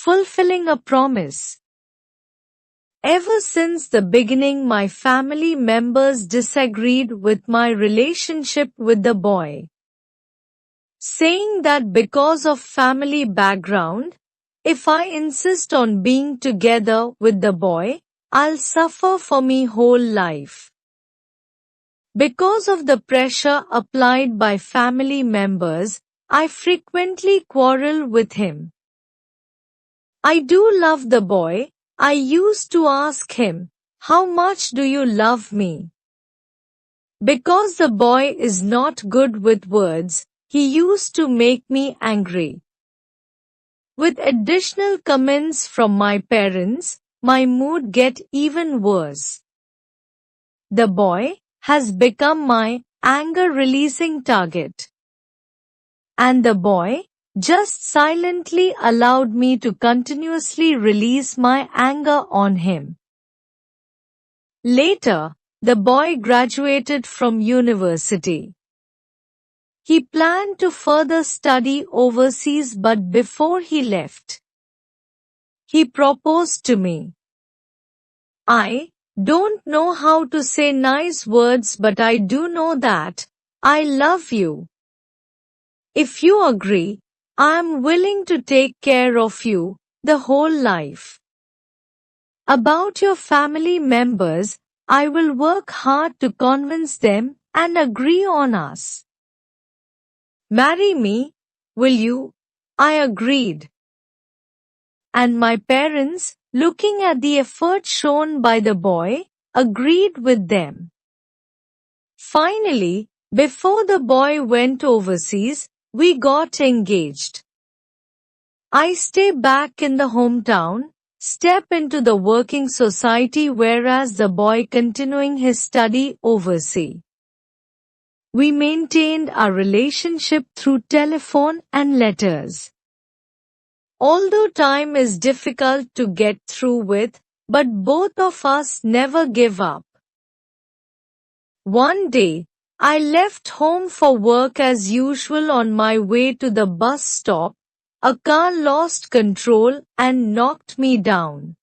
fulfilling a promise. Ever since the beginning, my family members disagreed with my relationship with the boy, saying that because of family background, if I insist on being together with the boy, I'll suffer for me whole life. Because of the pressure applied by family members, I frequently quarrel with him. I do love the boy. I used to ask him, "How much do you love me?" Because the boy is not good with words, he used to make me angry. With additional comments from my parents, my mood get even worse. The boy has become my anger-releasing target. And the boy just silently allowed me to continuously release my anger on him. Later, the boy graduated from university. He planned to further study overseas, but before he left, he proposed to me. I don't know how to say nice words, but I do know that I love you. If you agree, I am willing to take care of you the whole life. About your family members, I will work hard to convince them and agree on us. Marry me, will you? I agreed. And my parents, looking at the effort shown by the boy, agreed with them. Finally, before the boy went overseas, we got engaged. I stay back in the hometown, step into the working society, whereas the boy continuing his study overseas. We maintained our relationship through telephone and letters. Although time is difficult to get through with, but both of us never give up. One day, I left home for work as usual. On my way to the bus stop, a car lost control and knocked me down.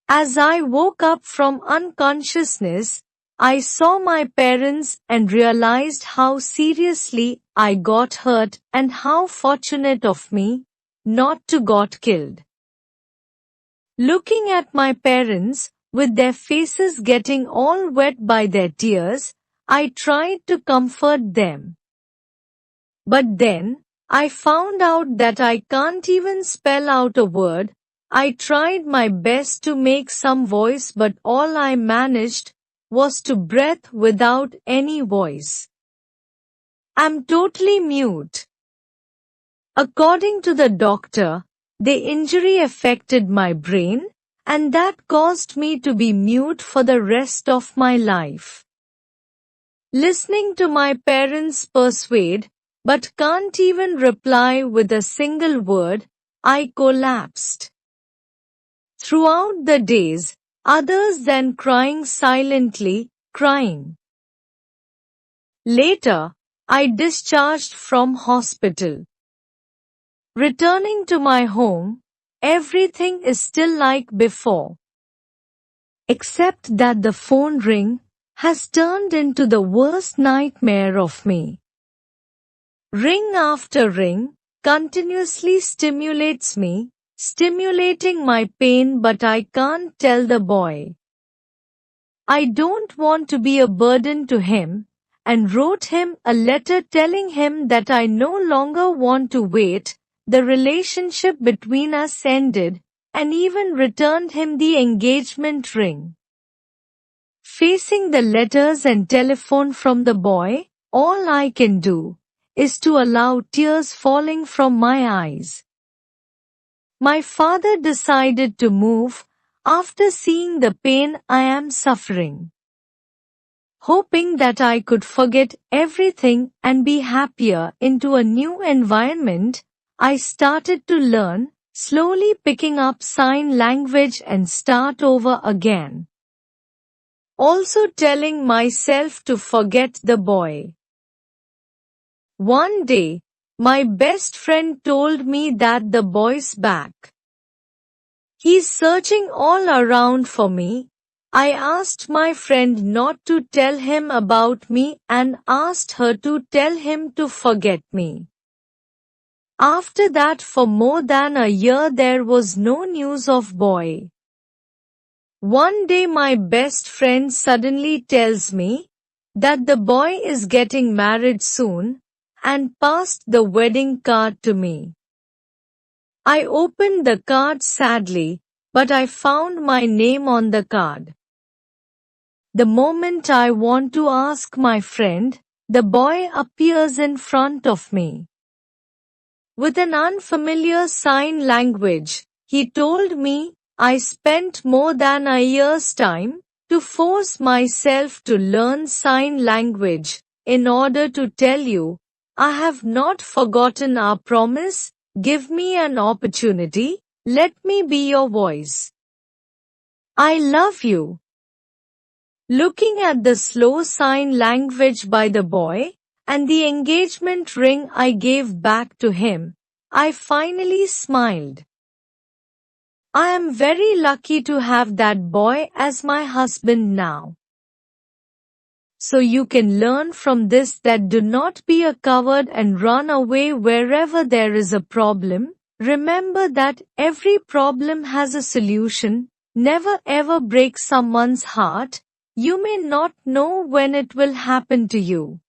As I woke up from unconsciousness, I saw my parents and realized how seriously I got hurt and how fortunate of me not to got killed. Looking at my parents, with their faces getting all wet by their tears, I tried to comfort them. But then, I found out that I can't even spell out a word. I tried my best to make some voice, but all I managed was to breathe without any voice. I'm totally mute. According to the doctor, the injury affected my brain, and that caused me to be mute for the rest of my life. Listening to my parents persuade, but can't even reply with a single word, I collapsed. Throughout the days, others than crying silently, crying. Later, I discharged from hospital. Returning to my home, everything is still like before. Except that the phone ring has turned into the worst nightmare of me. Ring after ring continuously stimulates me, stimulating my pain, but I can't tell the boy. I don't want to be a burden to him, and wrote him a letter telling him that I no longer want to wait. The relationship between us ended, and even returned him the engagement ring. Facing the letters and telephone from the boy, all I can do is to allow tears falling from my eyes. My father decided to move after seeing the pain I am suffering. Hoping that I could forget everything and be happier into a new environment, I started to learn, slowly picking up sign language and start over again. Also telling myself to forget the boy. One day, My best friend told me that the boy's back. He's searching all around for me. I asked my friend not to tell him about me and asked her to tell him to forget me. After that, for more than a year there was no news of boy. One day my best friend suddenly tells me that the boy is getting married soon and passed the wedding card to me. I opened the card sadly, but I found my name on the card. The moment I want to ask my friend, the boy appears in front of me. With an unfamiliar sign language, he told me, I spent more than a year's time to force myself to learn sign language in order to tell you, I have not forgotten our promise, give me an opportunity, let me be your voice. I love you. Looking at the slow sign language by the boy, and the engagement ring I gave back to him, I finally smiled. I am very lucky to have that boy as my husband now. So you can learn from this that do not be a coward and run away wherever there is a problem. Remember that every problem has a solution. Never ever break someone's heart. You may not know when it will happen to you.